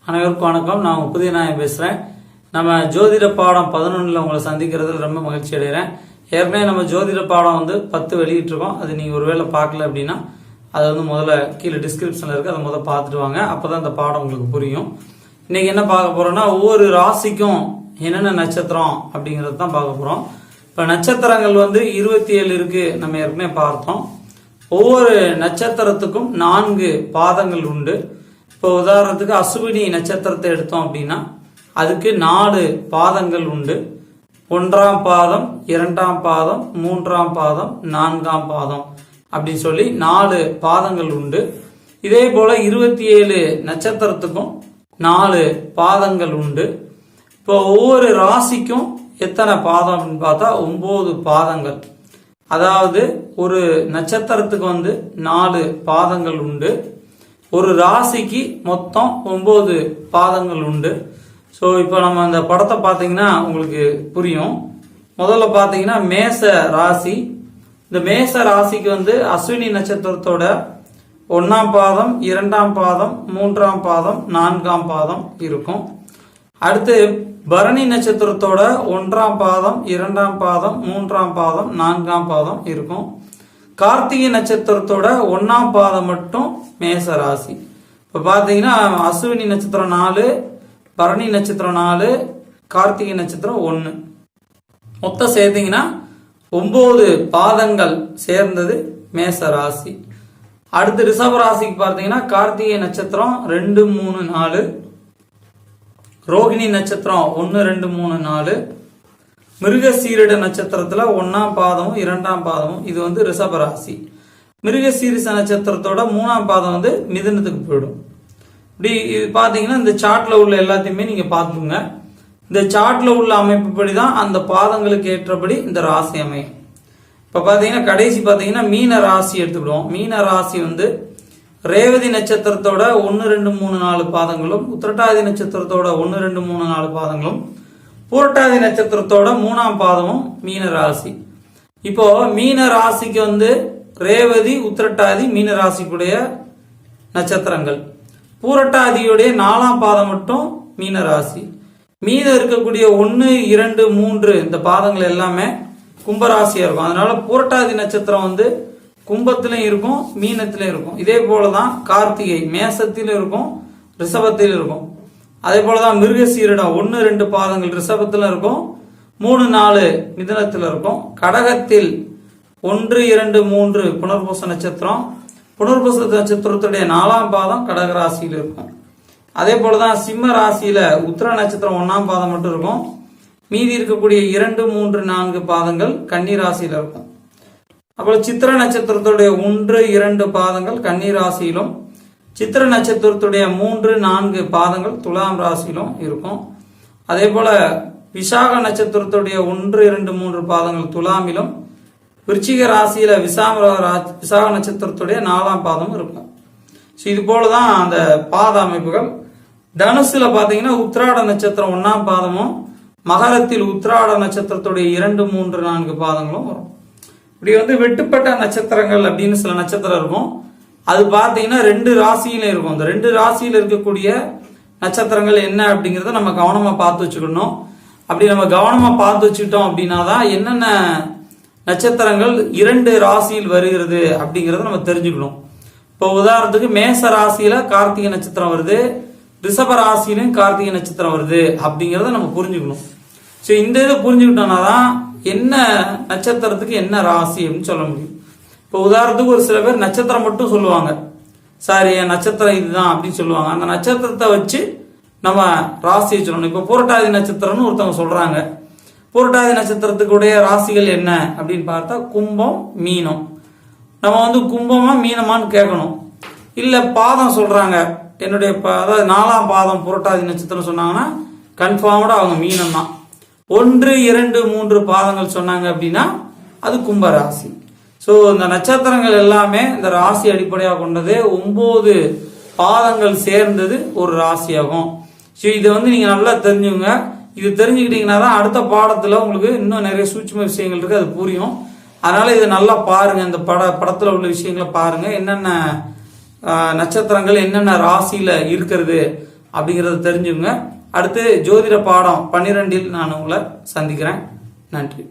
அனைவருக்கும் வணக்கம். நான் புதிய நாயன் பேசுறேன். நம்ம ஜோதிட பாடம் 11ல் உங்களை சந்திக்கிறதுல ரொம்ப மகிழ்ச்சி அடைகிறேன். ஏற்கனவே நம்ம ஜோதிட பாடம் 10 வெளியிட்டிருக்கோம். அது நீங்க ஒருவேளை பார்க்கல அப்படின்னா அது முதல்ல கீழே டிஸ்கிரிப்ஷன்ல இருக்கு, அதை முதல்ல பார்த்துட்டு வாங்க. அப்பதான் இந்த பாடம் உங்களுக்கு புரியும். இன்னைக்கு என்ன பார்க்க போறோம்னா, ஒவ்வொரு ராசிக்கும் என்னென்ன நட்சத்திரம் அப்படிங்கறது தான் பார்க்க போறோம். இப்ப நட்சத்திரங்கள் 27 இருக்கு, நம்ம ஏற்கனவே பார்த்தோம். ஒவ்வொரு நட்சத்திரத்துக்கும் 4 பாதங்கள் உண்டு. இப்போ உதாரணத்துக்கு அசுவினி நட்சத்திரத்தை எடுத்தோம் அப்படின்னா அதுக்கு 4 பாதங்கள் உண்டு. 1ஆம் பாதம், 2ஆம் பாதம், 3ஆம் பாதம், 4ஆம் பாதம் அப்படி சொல்லி 4 பாதங்கள் உண்டு. இதே போல 27 நட்சத்திரத்துக்கும் 4 பாதங்கள் உண்டு. இப்போ ஒவ்வொரு ராசிக்கும் எத்தனை பாதம் அப்படின்னு பார்த்தா 9 பாதங்கள். அதாவது ஒரு நட்சத்திரத்துக்கு 4 பாதங்கள் உண்டு. ஒரு ராசிக்கு மொத்தம் 9 பாதங்கள் உண்டு. ஸோ இப்போ நம்ம அந்த படத்தை பார்த்தீங்கன்னா உங்களுக்கு புரியும். முதல்ல பார்த்தீங்கன்னா மேச ராசி. இந்த மேச ராசிக்கு அஸ்வினி நட்சத்திரத்தோட 1ஆம் பாதம், 2ஆம் பாதம், 3ஆம் பாதம், 4ஆம் பாதம் இருக்கும். அடுத்து பரணி நட்சத்திரத்தோட 1ஆம் பாதம், 2ஆம் பாதம், 3ஆம் பாதம், 4ஆம் பாதம் இருக்கும். கார்த்திகை நட்சத்திரத்தோட 1ஆம் பாதம் மட்டும் மேச ராசி. இப்ப பாத்தீங்கன்னா அஸ்வினி நட்சத்திரம் 4, பரணி நட்சத்திரம் 4, கார்த்திகை நட்சத்திரம் 1, மொத்தம் சேர்த்தீங்கன்னா 9 பாதங்கள் சேர்ந்தது மேச ராசி. அடுத்து ரிஷப ராசிக்கு பார்த்தீங்கன்னா கார்த்திகை நட்சத்திரம் 2, 3, 4, ரோகிணி நட்சத்திரம் 1, 2, 3, 4, மிருகசீரிட நட்சத்திரத்துல 1ஆம் பாதமும் 2ஆம் பாதமும் இது ரிஷப ராசி. மிருகசீரிச நட்சத்திரத்தோட 3ஆம் பாதம் மிதுனத்துக்கு போயிடும். இப்படி இது பாத்தீங்கன்னா இந்த சார்ட்ல உள்ள எல்லாத்தையுமே நீங்க பாத்துங்க. இந்த சார்ட்ல உள்ள அமைப்புப்படிதான் அந்த பாதங்களுக்கு ஏற்றபடி இந்த ராசி அமையும். இப்ப பாத்தீங்கன்னா கடைசி பாத்தீங்கன்னா மீன ராசி எடுத்துக்கிடுவோம். மீன ராசி ரேவதி நட்சத்திரத்தோட 1, 2, 3, 4 பாதங்களும், உத்திரட்டாதி நட்சத்திரத்தோட 1, 2, 3, 4 பாதங்களும், பூரட்டாதி நட்சத்திரத்தோட 3ஆம் பாதமும் மீன ராசி. இப்போ மீன ராசிக்கு ரேவதி, உத்திரட்டாதி மீன ராசிக்குடைய நட்சத்திரங்கள். பூரட்டாதியுடைய 4ஆம் பாதம் மட்டும் மீன ராசி. மீதம் இருக்கக்கூடிய 1, 2, 3 இந்த பாதங்கள் எல்லாமே கும்பராசியா இருக்கும். அதனால பூரட்டாதி நட்சத்திரம் கும்பத்திலும் இருக்கும், மீனத்திலும் இருக்கும். இதே போலதான் கார்த்திகை மேசத்திலும் இருக்கும், ரிஷபத்திலும் இருக்கும். அதே போலதான் மிருகசீரிடம் 1, 2 பாதங்கள் ரிஷபத்துல இருக்கும், 3, 4 மிதுனத்துல இருக்கும். கடகத்தில் 1, 2, 3 புனர்பூச நட்சத்திரம். புனர்பூச நட்சத்திரத்துடைய 4ஆம் பாதம் கடக ராசியில் இருக்கும். அதே போலதான் சிம்ம ராசியில உத்திர நட்சத்திரம் 1ஆம் பாதம் மட்டும் இருக்கும். மீதி இருக்கக்கூடிய 2, 3, 4 பாதங்கள் கன்னி ராசியில இருக்கும். அப்புறம் சித்திர நட்சத்திரத்துடைய 1, 2 பாதங்கள் கன்னி ராசியிலும், சித்திர நட்சத்திரத்துடைய 3, 4 பாதங்கள் துலாம் ராசியிலும் இருக்கும். அதே போல விசாக நட்சத்திரத்துடைய 1, 2, 3 பாதங்கள் துலாமிலும், விருச்சிக ராசியில விசாக நட்சத்திரத்துடைய 4ஆம் பாதமும் இருக்கும். இது போலதான் அந்த பாத அமைப்புகள். தனுசுல பாத்தீங்கன்னா உத்திராட நட்சத்திரம் 1ஆம் பாதமும், மகரத்தில் உத்திராட நட்சத்திரத்துடைய 2, 3, 4 பாதங்களும் வரும். இப்படி வெட்டுப்பட்ட நட்சத்திரங்கள் அப்படின்னு சில நட்சத்திரம் இருக்கும். அது பாத்தீங்கன்னா 2 ராசியில இருக்கும். அந்த 2 ராசியில இருக்கக்கூடிய நட்சத்திரங்கள் என்ன அப்படிங்கறத நம்ம கவனமா பார்த்து வச்சுக்கணும். அப்படி நம்ம கவனமா பார்த்து வச்சுக்கிட்டோம் அப்படின்னாதான் என்னென்ன நட்சத்திரங்கள் 2 ராசியில் வருகிறது அப்படிங்கறத நம்ம தெரிஞ்சுக்கணும். இப்போ உதாரணத்துக்கு மேச ராசியில கார்த்திகை நட்சத்திரம் வருது, ரிஷப ராசியிலும் கார்த்திகை நட்சத்திரம் வருது அப்படிங்கறத நம்ம புரிஞ்சுக்கணும். சோ இந்த இதை புரிஞ்சுக்கிட்டோம்னா தான் என்ன நட்சத்திரத்துக்கு என்ன ராசி அப்படின்னு சொல்ல முடியும். இப்போ உதாரணத்துக்கு ஒரு சில பேர் நட்சத்திரம் மட்டும் சொல்லுவாங்க, சாரி என் நட்சத்திரம் இதுதான் அப்படின்னு சொல்லுவாங்க. அந்த நட்சத்திரத்தை வச்சு நம்ம ராசியை சொல்லணும். இப்போ பூரட்டாதி நட்சத்திரம்னு ஒருத்தவங்க சொல்றாங்க. பூரட்டாதி நட்சத்திரத்துக்குடைய ராசிகள் என்ன அப்படின்னு பார்த்தா கும்பம், மீனம். நம்ம கும்பமா மீனமான்னு கேட்கணும். இல்ல பாதம் சொல்றாங்க, என்னுடைய அதாவது 4ஆம் பாதம் புரட்டாதி நட்சத்திரம் சொன்னாங்கன்னா கன்ஃபார்ம்டா அவங்க மீனம் தான். 1, 2, 3 பாதங்கள் சொன்னாங்க அப்படின்னா அது கும்பராசி. சோ இந்த நட்சத்திரங்கள் எல்லாமே இந்த ராசி அடிப்படையாக கொண்டது. 9 பாதங்கள் சேர்ந்தது ஒரு ராசியாகும். ஸோ இதை நீங்க நல்லா தெரிஞ்சுங்க. இது தெரிஞ்சுக்கிட்டீங்கன்னா தான் அடுத்த பாடத்துல உங்களுக்கு இன்னும் நிறைய சூட்சும விஷயங்கள் இருக்கு, அது புரியும். அதனால இதை நல்லா பாருங்க. இந்த படத்துல உள்ள விஷயங்களை பாருங்க. என்னென்ன நட்சத்திரங்கள் என்னென்ன ராசியில இருக்கிறது அப்படிங்கிறத தெரிஞ்சுங்க. அடுத்து ஜோதிட பாடம் 12 நான் உங்களை சந்திக்கிறேன். நன்றி.